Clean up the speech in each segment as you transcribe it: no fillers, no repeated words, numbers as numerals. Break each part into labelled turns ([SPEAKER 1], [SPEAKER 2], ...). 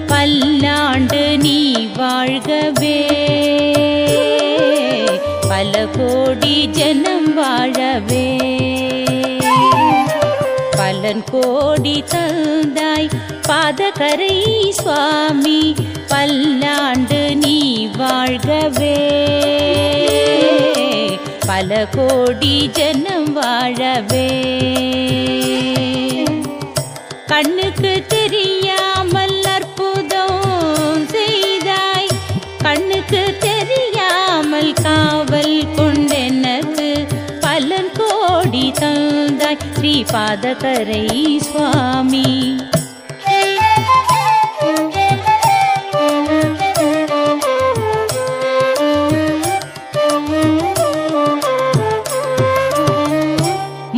[SPEAKER 1] பல்லாண்டு நீ வாழ்கவே, பல கோடி ஜனம் வாழவே. பலன் கோடி தந்தாய் பாதகரை சுவாமி, பல்லாண்டு நீ வாழ்கவே, பல கோடி ஜனம் வாழவே. கண்ணுக்கு தெரியாமல் அற்புதம் செய்தாய், கண்ணுக்கு தெரியாமல் காவல் கொண்டெனக்கு பலன் கோடி தந்தாய் ஸ்ரீ பாதகரை சுவாமி.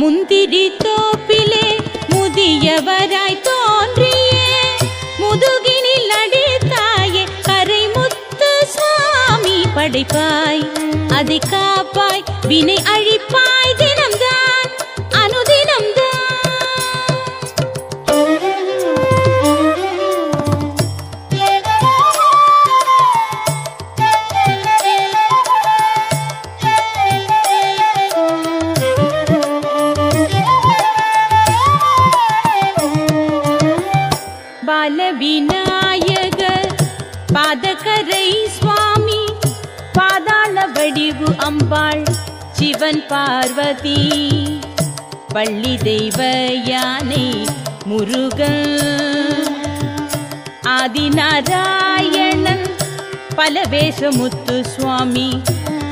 [SPEAKER 1] முந்திரி தோப்பிலே முதியவராய் தோன்றியே, முதுகினில் அடித்தாயே கரைமுத்து சுவாமி. படைப்பாய் அதை காப்பாய், வினை அழிப்பாய், தினம்தான் அனுதினம்தான். பாலவிநாயக பாதகரை சுவாமி, பாதாள வடிவு அம்பாள் சிவன் பார்வதி, பள்ளி தெய்வ யானை முருகன், ஆதிநாராயணன் பலவேஷமுத்து சுவாமி,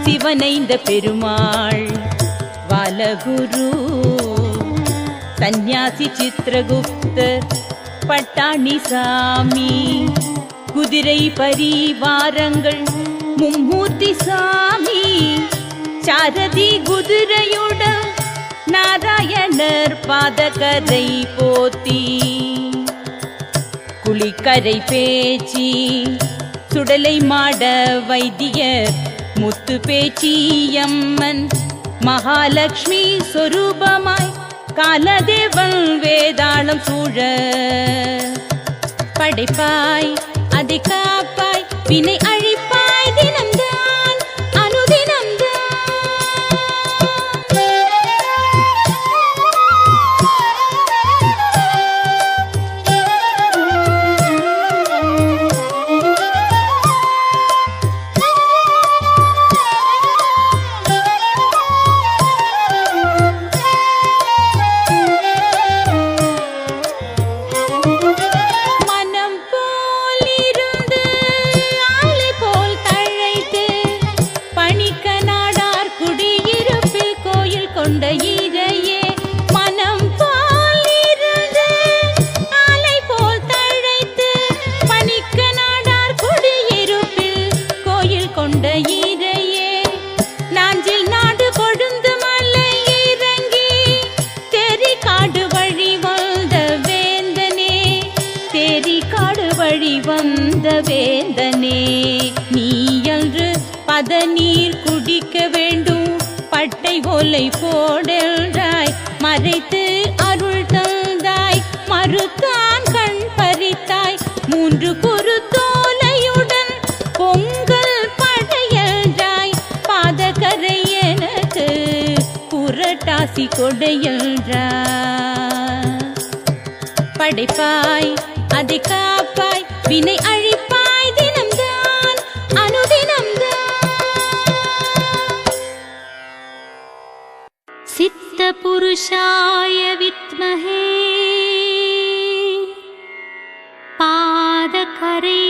[SPEAKER 1] சிவனைந்த பெருமாள் பாலகுரு, சந்நியாசி சித்திரகுப்தர் பட்டாணி சாமி, குதிரை பரிவாரங்கள் மும்மூர்த்தி சாமி, சாரதி குதிரையுடன் நாராயணர் பாதகரை போத்தி, குளிக்கரை பேச்சி சுடலை மாட வைத்தியர் முத்து பேச்சியம்மன், மகாலட்சுமி சொரூபமாய் காலதேவன் வேதாளம் சூழ. படைப்பாய் அதை காப்பாய், வினை அழிப்பாய், தினம்தான் அனுதினம்தான். வந்த வேந்தனே, நீயன்று பதநீர் குடிக்க வேண்டும், பட்டை ஓலை போடென்றாய் மறைத்து அருள் தந்தாய், மறுத்தான் கண் பறித்தாய், மூன்று குருத்தோலையுடன் பொங்கல் படையன்றாய், பாதகரை எனக்கு புரட்டாசி கொடையன்றாய். படைப்பாய் அதை காப்பாய், வினை அழிப்பாய், தினம்தான் அனுதினம்தான். சித்த புருஷாய வித்மஹே பாதகரை